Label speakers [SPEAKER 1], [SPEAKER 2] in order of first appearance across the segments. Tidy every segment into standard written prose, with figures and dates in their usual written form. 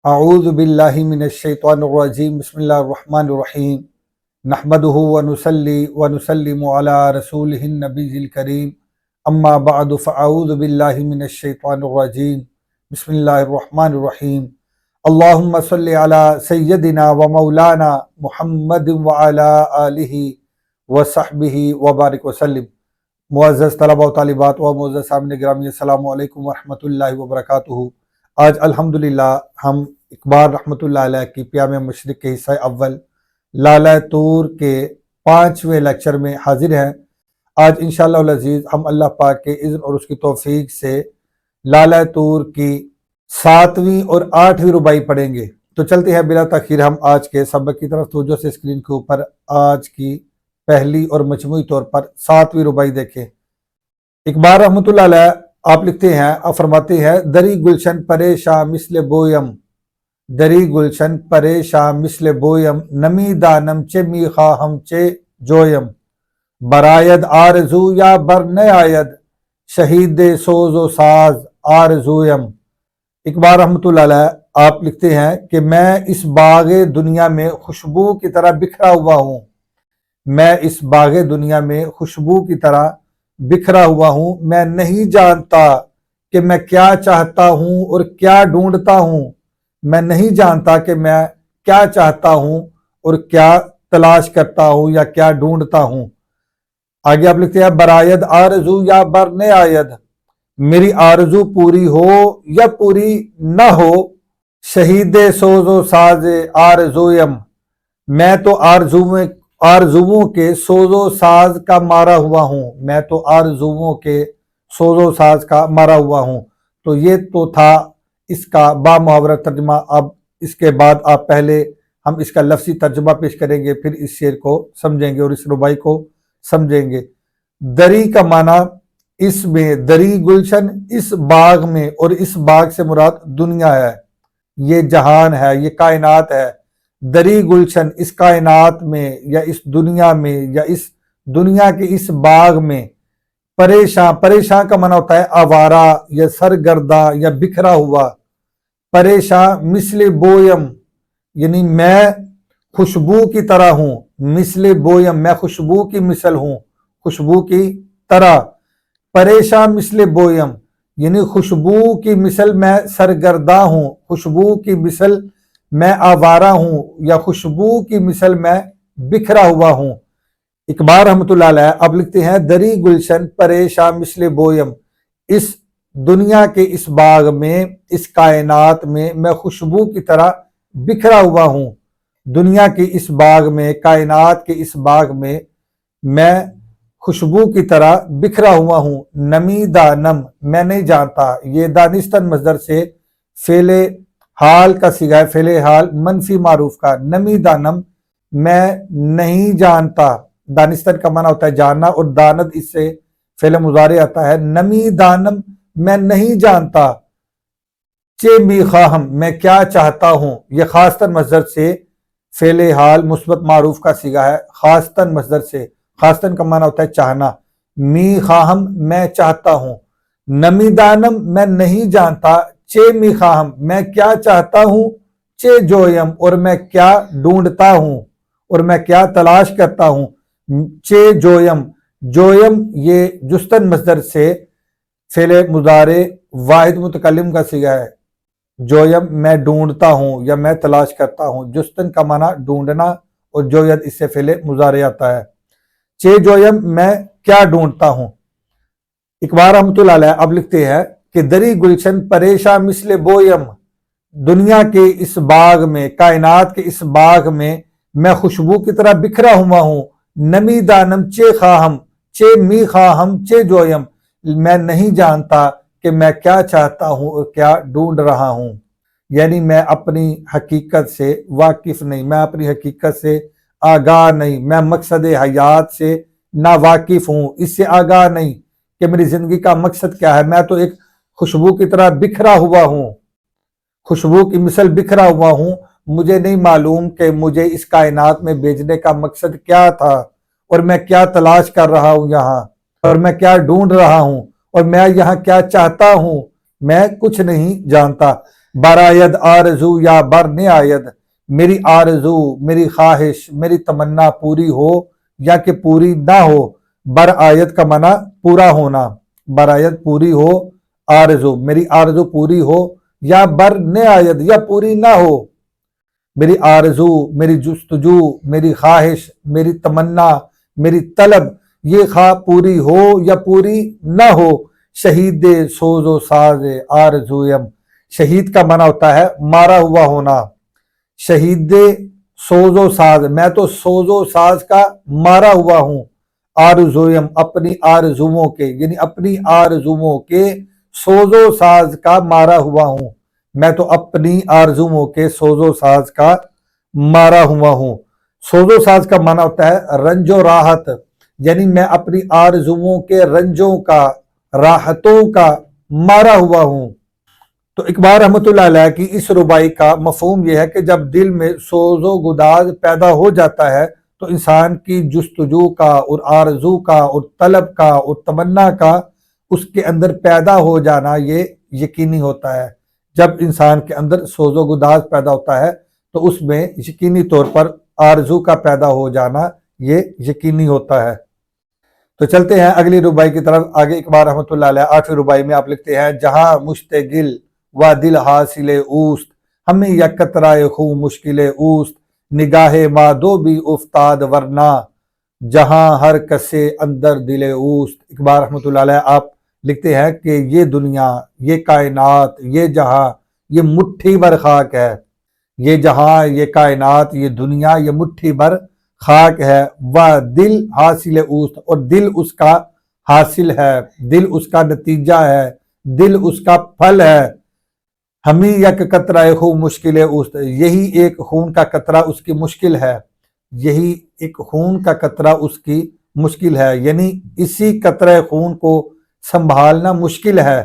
[SPEAKER 1] اعوذ باللہ من الشیطان الرجیم بسم اللہ الرحمن الرحیم نحمدہ ونصلی ونسلم علی رسولہ النبی الکریم اما بعد فاعوذ باللہ من الشیطان الرجیم بسم اللہ الرحمن الرحیم اللہم صلی علی سیدنا و مولانا محمد وعلی آلہ وصحبہ وبارک وسلم۔ معزز طلبہ و طالبات و معزز سامعین گرامی، السلام علیکم ورحمۃ اللہ وبرکاتہ۔ آج الحمدللہ ہم اقبال رحمۃ اللہ علیہ کی پیام مشرق کے حصہ اول لالہ طور کے 5ویں لیکچر میں حاضر ہیں۔ آج انشاءاللہ العزیز ہم اللہ پاک کے اذن اور اس کی توفیق سے لالہ طور کی 7ویں اور 8ویں رباعی پڑھیں گے۔ تو چلتے ہیں بلا تاخیر ہم آج کے سبق کی طرف۔ توجہ سے اسکرین کے اوپر آج کی پہلی اور مجموعی طور پر 7ویں رباعی دیکھیں۔ اقبال رحمۃ اللہ علیہ آپ لکھتے ہیں، آپ فرماتے ہیں: دری گلشن پریشاں مثل بویم، دری گلشن پریشاں مثل بویم، نمی دانم چے می خواہم چے جویم، براید آرزو یا بر نیاید، شہید سوز و ساز آرزویم۔ اقبال رحمۃ اللہ علیہ آپ لکھتے ہیں کہ میں اس باغ دنیا میں خوشبو کی طرح بکھرا ہوا ہوں، میں اس باغ دنیا میں خوشبو کی طرح بکھرا ہوا ہوں۔ میں نہیں جانتا کہ میں کیا چاہتا ہوں اور کیا ڈھونڈتا ہوں، میں نہیں جانتا کہ میں کیا چاہتا ہوں اور کیا تلاش کرتا ہوں یا کیا ڈھونڈتا ہوں۔ آگے آپ لکھتے ہیں: براید آرزو یا بر نیاید، میری آرزو پوری ہو یا پوری نہ ہو، شہید سوز و ساز آرزویم، میں تو آرزوؤں کے سوز و ساز کا مارا ہوا ہوں، میں تو آرزوؤں کے سوز و ساز کا مارا ہوا ہوں۔ تو یہ تو تھا اس کا با محاورہ ترجمہ۔ اب اس کے بعد آپ پہلے ہم اس کا لفظی ترجمہ پیش کریں گے، پھر اس شعر کو سمجھیں گے اور اس رباعی کو سمجھیں گے۔ دری کا معنی اس میں، دری گلشن اس باغ میں، اور اس باغ سے مراد دنیا ہے، یہ جہان ہے، یہ کائنات ہے۔ دری گلشن اس کائنات میں یا اس دنیا میں یا اس دنیا کے اس باغ میں، پریشاں، پریشاں کا معنی ہوتا ہے آوارہ یا سرگرداں یا بکھرا ہوا۔ پریشاں مثل بویم، یعنی میں خوشبو کی طرح ہوں، مثل بویم میں خوشبو کی مثل ہوں، خوشبو کی طرح۔ پریشاں مثل بویم یعنی خوشبو کی مثل میں سرگرداں ہوں، خوشبو کی مثل میں آوارہ ہوں، یا خوشبو کی مثل میں بکھرا ہوا ہوں۔ اقبال رحمۃ اللہ علیہ اب لکھتے ہیں: دری گلشن پریشاں مثل بویم، اس دنیا کے اس باغ میں، اس کائنات میں خوشبو کی طرح بکھرا ہوا ہوں۔ دنیا کے اس باغ میں، کائنات کے اس باغ میں خوشبو کی طرح بکھرا ہوا ہوں۔ نمی دانم، میں نہیں جانتا، یہ دانستن مصدر سے فعل حال کا صیغہ ہے، فعل حال منفی معروف کا۔ نمی دانم میں نہیں جانتا، دانستن کا معنی ہوتا ہے جاننا، اور داند اس سے فعل مضارع آتا ہے۔ نمی دانم میں نہیں جانتا، چے می خواہم میں کیا چاہتا ہوں، یہ خاصتن مصدر سے فعل حال مثبت معروف کا صیغہ ہے، خاصتن مصدر سے، خاصتن کا معنی ہوتا ہے چاہنا۔ می خواہم میں چاہتا ہوں، نمی دانم میں نہیں جانتا، چے می خواہم میں کیا چاہتا ہوں، چے جویم اور میں کیا ڈھونڈتا ہوں اور میں کیا تلاش کرتا ہوں۔ چے جویم، جویم یہ جستن مصدر سے فعل مضارع واحد متکلم کا صیغہ ہے۔ جویم میں ڈھونڈتا ہوں یا میں تلاش کرتا ہوں، جستن کا معنی ڈھونڈنا اور جوید اس سے فعل مضارع آتا ہے۔ چے جویم میں کیا ڈھونڈتا ہوں۔ اقبال رحمۃ اللہ علیہ اب لکھتے ہیں کہ دری گلشن پریشاں مثل بویم، دنیا کے اس باغ میں، کائنات کے اس باغ میں خوشبو کی طرح بکھرا ہوا ہوں۔ نمی دانم چے خواہم، چے می خواہم چے جویم، میں نہیں جانتا کہ میں کیا چاہتا ہوں اور کیا ڈھونڈ رہا ہوں، یعنی میں اپنی حقیقت سے واقف نہیں، میں اپنی حقیقت سے آگاہ نہیں، میں مقصد حیات سے ناواقف ہوں، اس سے آگاہ نہیں کہ میری زندگی کا مقصد کیا ہے۔ میں تو ایک خوشبو کی طرح بکھرا ہوا ہوں، خوشبو کی مثل بکھرا ہوا ہوں۔ مجھے نہیں معلوم کہ مجھے اس کائنات میں بھیجنے کا مقصد کیا تھا، اور میں کیا تلاش کر رہا ہوں یہاں، اور میں کیا ڈھونڈ رہا ہوں، اور میں یہاں کیا چاہتا ہوں، میں کچھ نہیں جانتا۔ بر آید آرزو یا بر نہ آید، میری آرزو، میری خواہش، میری تمنا پوری ہو یا کہ پوری نہ ہو۔ بر آیت کا معنی پورا ہونا، بر آیت پوری ہو، آرزو میری آرزو پوری ہو، یا بر نہ آیت یا پوری نہ ہو۔ میری آرزو، میری جستجو، میری خواہش، میری تمنا، میری طلب، یہ خواہ پوری ہو یا پوری نہ ہو۔ شہید سوز و ساز آرزویم، شہید کا معنی ہوتا ہے مارا ہوا ہونا۔ شہید سوز و ساز، میں تو سوز و ساز کا مارا ہوا ہوں۔ آرزویم، اپنی آرزوؤں کے، یعنی اپنی آرزوؤں کے سوز و ساز کا مارا ہوا ہوں۔ میں تو اپنی آرزوؤں کے سوز و ساز کا مارا ہوا ہوں۔ سوز و ساز کا معنی ہوتا ہے رنج و راحت، یعنی میں اپنی آرزوؤں کے رنجوں کا، راحتوں کا مارا ہوا ہوں۔ تو اقبال رحمۃ اللہ علیہ کی اس ربائی کا مفہوم یہ ہے کہ جب دل میں سوز و گداز پیدا ہو جاتا ہے تو انسان کی جستجو کا اور آرزو کا اور طلب کا اور تمنا کا اس کے اندر پیدا ہو جانا یہ یقینی ہوتا ہے۔ جب انسان کے اندر سوز و گداز پیدا ہوتا ہے تو اس میں یقینی طور پر آرزو کا پیدا ہو جانا یہ یقینی ہوتا ہے۔ تو چلتے ہیں اگلی ربائی کی طرف۔ آگے اقبال رحمۃ اللہ علیہ 8ویں ربائی میں آپ لکھتے ہیں، جہاں مشتگل و دل حاصل اوست، ہمیں یک قطرہ خوں مشکل اوست، نگاہ مادو بھی افتاد ورنہ، جہاں ہر کسے اندر دل اوست۔ اقبال رحمۃ اللہ علیہ آپ لکھتے ہیں کہ یہ دنیا، یہ کائنات، یہ جہاں، یہ مٹھی بھر خاک ہے۔ یہ جہاں، یہ کائنات، یہ دنیا، یہ مٹھی بھر خاک ہے۔ وہ دل حاصل اوست، اور دل اس کا حاصل ہے، دل اس کا نتیجہ ہے، دل اس کا پھل ہے۔ ہمیں یک قطرہ خون مشکل اوست، یہی ایک خون کا قطرہ اس کی مشکل ہے، یہی ایک خون کا قطرہ اس کی مشکل ہے، یعنی اسی قطرہ خون کو سنبھالنا مشکل ہے۔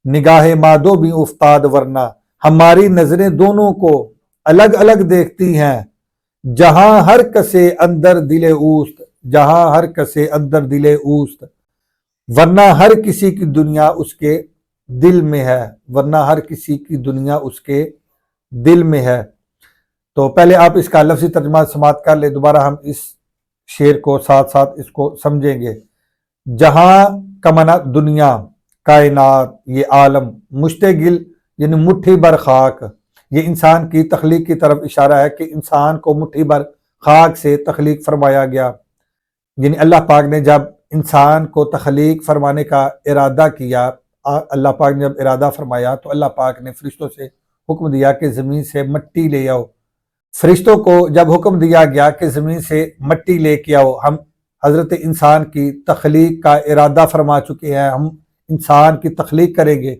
[SPEAKER 1] نگاہ مادو بھی افتاد ورنہ، ہماری نظریں دونوں کو الگ الگ دیکھتی ہیں۔ جہاں ہر کسے اندر دل اوست، جہاں ہر کسے اندر دل اوست، ورنہ ہر کسی کی دنیا اس کے دل میں ہے، ورنہ ہر کسی کی دنیا اس کے دل میں ہے۔ تو پہلے آپ اس کا لفظی ترجمہ سماعت کر لیں، دوبارہ ہم اس شعر کو ساتھ ساتھ اس کو سمجھیں گے۔ جہاں کا معنی دنیا، کائنات، یہ عالم، مشتگل یعنی مٹھی بھر خاک، یہ انسان کی تخلیق کی طرف اشارہ ہے کہ انسان کو مٹھی بھر خاک سے تخلیق فرمایا گیا۔ یعنی اللہ پاک نے جب انسان کو تخلیق فرمانے کا ارادہ کیا، اللہ پاک نے جب ارادہ فرمایا تو اللہ پاک نے فرشتوں سے حکم دیا کہ زمین سے مٹی لے آؤ۔ فرشتوں کو جب حکم دیا گیا کہ زمین سے مٹی لے کے آؤ، ہم حضرت انسان کی تخلیق کا ارادہ فرما چکے ہیں، ہم انسان کی تخلیق کریں گے،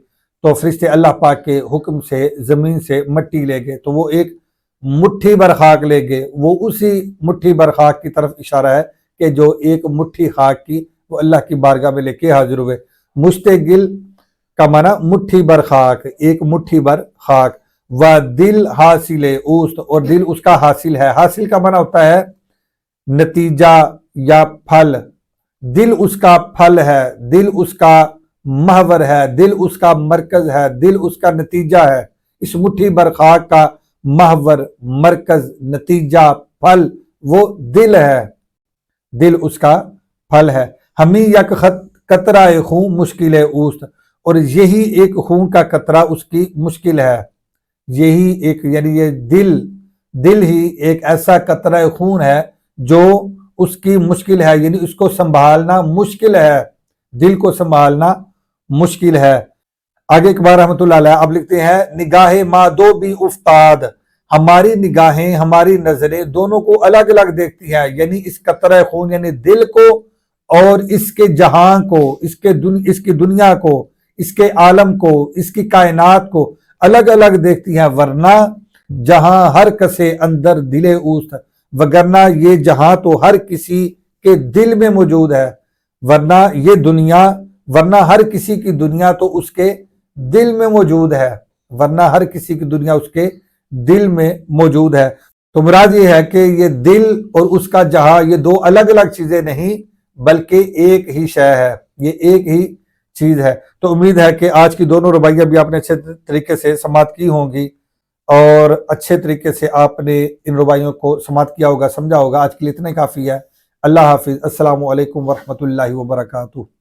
[SPEAKER 1] تو فرشتے اللہ پاک کے حکم سے زمین سے مٹی لے گئے، تو وہ ایک مٹھی بھر خاک لے گئے۔ وہ اسی مٹھی بھر خاک کی طرف اشارہ ہے کہ جو ایک مٹھی خاک کی وہ اللہ کی بارگاہ میں لے کے حاضر ہوئے۔ مشتگل کا معنی مٹھی بھر خاک، ایک مٹھی بھر خاک۔ و دل حاصل اوست، اور دل اس کا حاصل ہے۔ حاصل کا معنی ہوتا ہے نتیجہ یا پھل، دل اس کا پھل ہے، دل اس کا محور ہے، دل اس کا مرکز ہے، دل اس کا نتیجہ ہے۔ اس مٹھی بھر خاک کا محور، مرکز، نتیجہ، پھل وہ دل ہے، دل اس کا پھل ہے۔ ہمیں یک قطرہ خون مشکل اوست، اور یہی ایک خون کا قطرہ اس کی مشکل ہے۔ یہی ایک یعنی یہ دل ہی ایک ایسا قطرہ خون ہے جو اس کی مشکل ہے، یعنی اس کو سنبھالنا مشکل ہے، دل کو سنبھالنا مشکل ہے۔ آگے اقبال رحمۃ اللہ علیہ اب لکھتے ہیں، نگاہ مادو بھی افتاد، ہماری نگاہیں، ہماری نظریں دونوں کو الگ الگ دیکھتی ہیں، یعنی اس قطرہ خون یعنی دل کو اور اس کے جہاں کو، اس کی دنیا کو، اس کے عالم کو، اس کی کائنات کو الگ الگ دیکھتی ہیں۔ ورنہ جہاں ہر کسے اندر دل اوست، وگرنہ یہ جہاں تو ہر کسی کے دل میں موجود ہے۔ ورنہ یہ دنیا، ورنہ ہر کسی کی دنیا تو اس کے دل میں موجود ہے، ورنہ ہر کسی کی دنیا اس کے دل میں موجود ہے۔ تو مراد یہ ہے کہ یہ دل اور اس کا جہاں یہ دو الگ الگ چیزیں نہیں بلکہ ایک ہی شے ہے، یہ ایک ہی چیز ہے۔ تو امید ہے کہ آج کی دونوں رباعیاں بھی آپ نے اچھے طریقے سے سماعت کی ہوں گی اور اچھے طریقے سے آپ نے ان رباعیوں کو سماعت کیا ہوگا، سمجھا ہوگا۔ آج کے لیے اتنا ہی کافی ہے۔ اللہ حافظ۔ السلام علیکم ورحمۃ اللہ وبرکاتہ۔